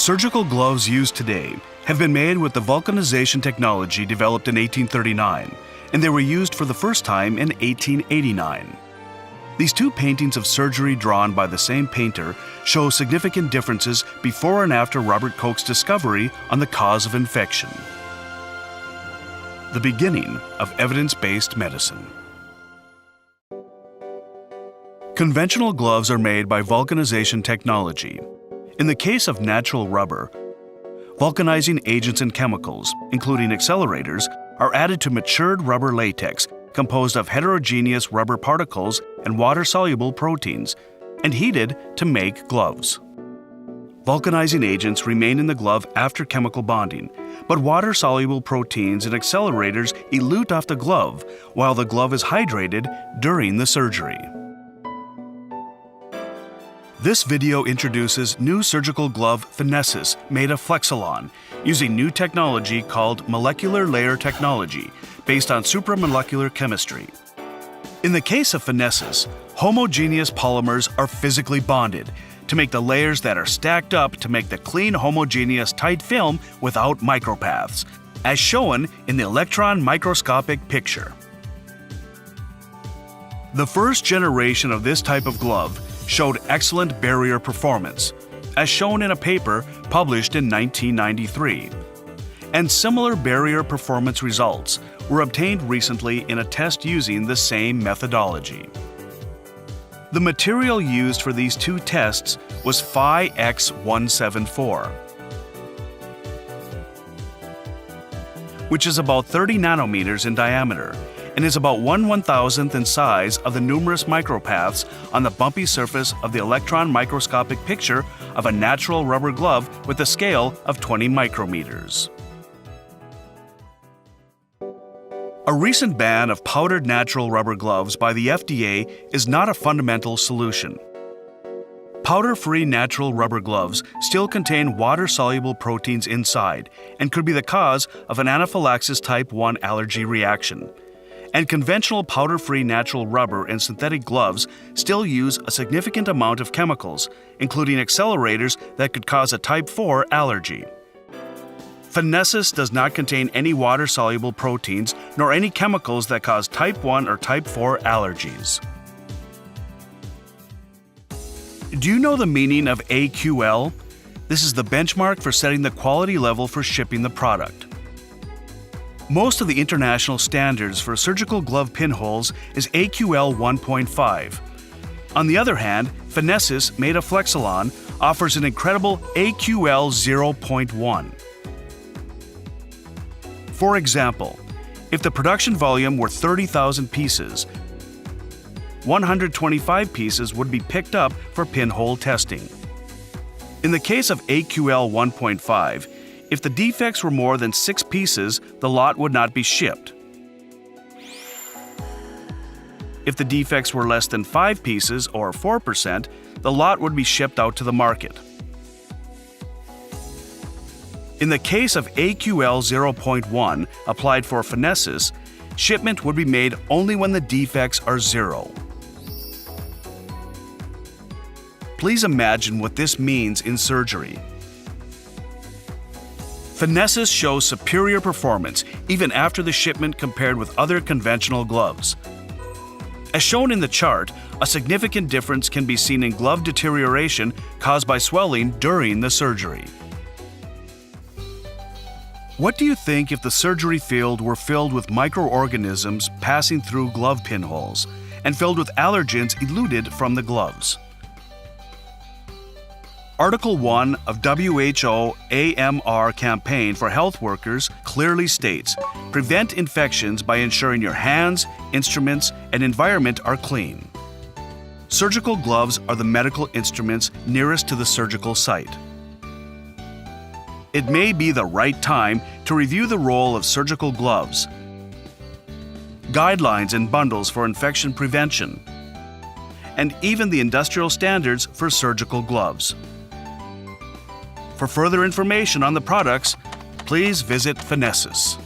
Surgical gloves used today have been made with the vulcanization technology developed in 1839, and they were used for the first time in 1889. These two paintings of surgery drawn by the same painter show significant differences before and after Robert Koch's discovery on the cause of infection. The beginning of evidence-based medicine. Conventional gloves are made by vulcanization technology. In the case of natural rubber, vulcanizing agents and chemicals, including accelerators, are added to matured rubber latex composed of heterogeneous rubber particles and water-soluble proteins, and heated to make gloves. Vulcanizing agents remain in the glove after chemical bonding, but water-soluble proteins and accelerators elute off the glove while the glove is hydrated during the surgery. This video introduces new surgical glove Finnesis made of Flexilon, using new technology called molecular layer technology, based on supramolecular chemistry. In the case of Finnesis, homogeneous polymers are physically bonded to make the layers that are stacked up to make the clean, homogeneous, tight film without micropaths, as shown in the electron microscopic picture. The first generation of this type of glove showed excellent barrier performance, as shown in a paper published in 1993. And similar barrier performance results were obtained recently in a test using the same methodology. The material used for these two tests was X174, which is about 30 nanometers in diameter and is about 1/1000th in size of the numerous micropaths on the bumpy surface of the electron microscopic picture of a natural rubber glove with a scale of 20 micrometers. A recent ban of powdered natural rubber gloves by the FDA is not a fundamental solution. Powder-free natural rubber gloves still contain water-soluble proteins inside and could be the cause of an anaphylaxis type 1 allergy reaction. And conventional powder-free natural rubber and synthetic gloves still use a significant amount of chemicals, including accelerators that could cause a type 4 allergy. Finnesis does not contain any water-soluble proteins nor any chemicals that cause type 1 or type 4 allergies. Do you know the meaning of AQL? This is the benchmark for setting the quality level for shipping the product. Most of the international standards for surgical glove pinholes is AQL 1.5. On the other hand, Finnesis, made of Flexilon, offers an incredible AQL 0.1. For example, if the production volume were 30,000 pieces, 125 pieces would be picked up for pinhole testing. In the case of AQL 1.5, if the defects were more than 6 pieces, the lot would not be shipped. If the defects were less than 5 pieces, or 4%, the lot would be shipped out to the market. In the case of AQL 0.1 applied for Finnesis, shipment would be made only when the defects are 0. Please imagine what this means in surgery. Finnesis shows superior performance even after the shipment compared with other conventional gloves. As shown in the chart, a significant difference can be seen in glove deterioration caused by swelling during the surgery. What do you think if the surgery field were filled with microorganisms passing through glove pinholes and filled with allergens eluted from the gloves? Article 1 of WHO AMR campaign for health workers clearly states, prevent infections by ensuring your hands, instruments, and environment are clean. Surgical gloves are the medical instruments nearest to the surgical site. It may be the right time to review the role of surgical gloves, guidelines and bundles for infection prevention, and even the industrial standards for surgical gloves. For further information on the products, please visit Finnesis.